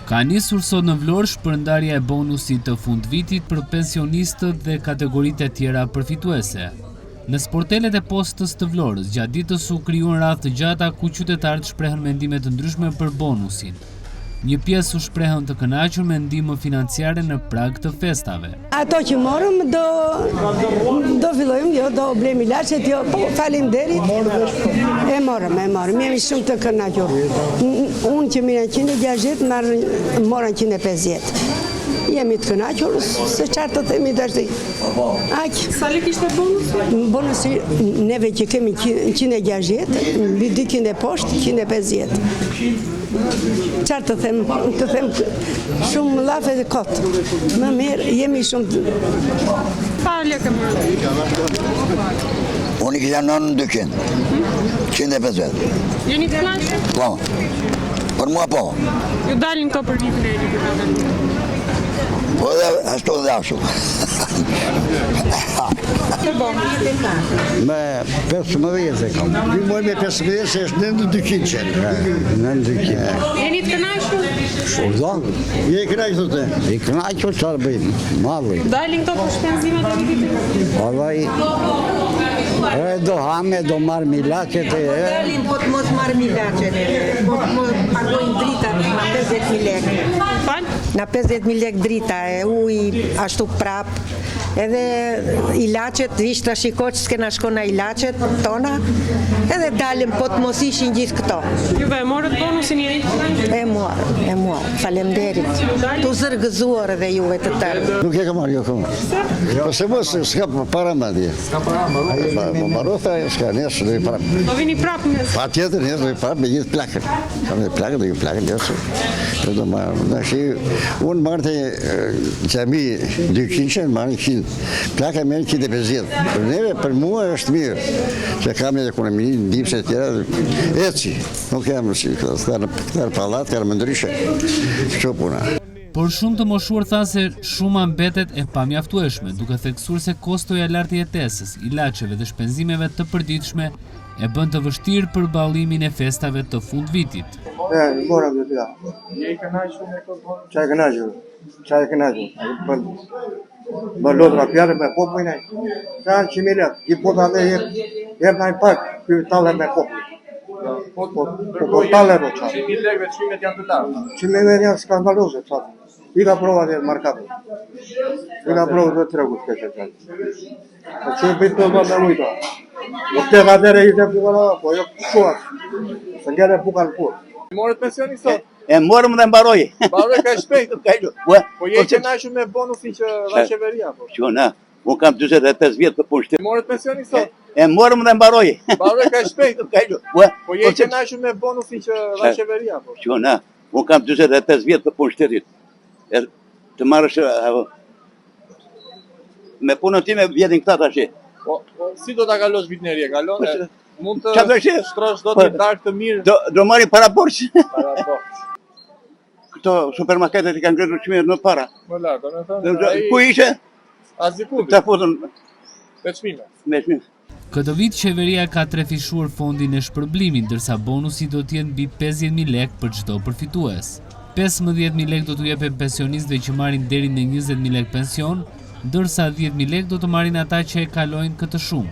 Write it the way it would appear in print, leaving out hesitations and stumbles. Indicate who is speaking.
Speaker 1: Ka nisur sot në Vlorë shpërndarja e bonusit të fundvitit për pensionistët dhe kategoritë e tjera përfituese. Në sportelet e postës të Vlorës, gjatë ditës u krijuan radhë të gjata ku qytetarët shprehën mendime të ndryshme për bonusin. Një pjesë u shprehën të kënaqur me ndihmë financiare në prag të festave.
Speaker 2: Ato që morëm do fillojmë, do blejmë ilaçet, po faleminderit. E morëm, jemi shumë të kënaqur. Unë që mira 160, mora 150. Jemi të kënaqur, se çfarë të themi tash. Aq.
Speaker 3: Sa lekë ishte bonusi?
Speaker 2: Bonusi neve që kemi 160, mbi 200 e poshtë 150. Çfarë të them shumë llafe dhe kot. Më mirë jemi shumë.
Speaker 3: Sa lekë morën?
Speaker 4: Unë kisha nën 200. 150.
Speaker 3: Jeni të kënaqur?
Speaker 4: Po. Për mua po.
Speaker 3: Ju dalin këto për vitin e ri.
Speaker 4: Po dhe ashtu dhe ashtu.
Speaker 5: Me 15 e kam.
Speaker 6: Një muaj me 15 se është në 200 qenë.
Speaker 5: Në 200.
Speaker 3: Jeni të kënaqur?
Speaker 5: Shumë.
Speaker 6: Je i kënaqur thotë.
Speaker 5: I kënaqur çfarë bëjmë? Malli.
Speaker 3: Dalin këto për shpenzimet e vitit?
Speaker 5: Vallai. Do hame, do marr milaçet e.
Speaker 7: Dalin po të mos marr milaçet. Po të mos pagojnë drita na 50.000 lekë.
Speaker 3: Fal?
Speaker 7: Na 50.000 lekë drita e ujë ashtu prap. Edhe ilaçet, vish të shikoq s'kena shkona ilaçet tona, edhe dalim po të mos ishin gjithë këto.
Speaker 3: Juve e morët bonusin jeni?
Speaker 7: E morë, falemderit. Tu zërgëzuar edhe juve të tërë.
Speaker 6: Nuk e ka marrë jo këmë. Po se mos s'ka para ma dje. S'ka para ma. Më marotha, s'ka nesë, do i prapë.
Speaker 3: Do vini prapë nesë?
Speaker 6: Pa tjetër nesë, do i prapë me gjithë plakën. Ka me plakën, do i plakën nesë. Do marrë, në shi, unë marrë të qami 200, marrë 100. Plaka me 150. Për neve, për mua është mirë, që kam një ekonomi, ndihmës e tjera, eci. Nuk jam si këtar palat, këtar më ndryshe. Kështu puna.
Speaker 1: Por shumë të moshuar tha se shuma mbetet e pamjaftueshme, duke theksuar se kostoja lartë i jetesës, ilaçeve dhe shpenzimeve të përditshme e bën të vështirë përballimin e festave të fundvitit.
Speaker 6: Mora me tja. Je i kënaqur me këtë bonë? Çaj kënaqur. Më lodra pjarë me popë mëjnë. Qa që mi letë, i po të adhe jep nëjë pak, për talë me popë. Po talë e po qa. 100.000 lekëve të shimet janë të larë? 100.000 lekëve janë skandalose, qa. I ka prova dhe markatë. I ka prova dhe tregut këtë që. Që i bitë të më me mujta. Nuk të gadere i të pukala, po jo shuat. Se ngere pukan pur.
Speaker 8: Morët pensionin sot?
Speaker 4: E morëm dhe mbaroj.
Speaker 8: Mbaroj ka shpejt. Po je kënaqur me bonusin që dha qeveria po?
Speaker 4: Që na, unë kam 45 vjet të punë.
Speaker 8: Morët pensionin sot?
Speaker 4: E morëm dhe mbaroj.
Speaker 8: Mbaroj ka shpejt. Po je kënaqur me bonusin që dha qeveria po?
Speaker 4: Që na, unë kam 45 vjet të punë shtetit. Të marrësh me punën time vjetin këta tash.
Speaker 8: Po si do ta kalosh vitin e ri? Kalon mund të shtrosh dot një darkë të mirë.
Speaker 4: Do marrim para borxh.
Speaker 8: Para borxh.
Speaker 4: Këto supermarketet i kanë ngritur çmimit në para.
Speaker 8: Më lart, do të thonë.
Speaker 4: Ku ishe?
Speaker 8: Asdiku.
Speaker 4: Ta futën
Speaker 8: me çmime.
Speaker 4: Me çmime.
Speaker 1: Këtë vit qeveria ka trefishuar fondin e shpërblimit, ndërsa bonusi do të jetë mbi 50.000 lekë për çdo përfitues. 15.000 lekë do t'u jepen pensionistëve që marrin deri në 20.000 lekë pension, ndërsa 10.000 lekë do të marrin ata që e kalojnë këtë shumë.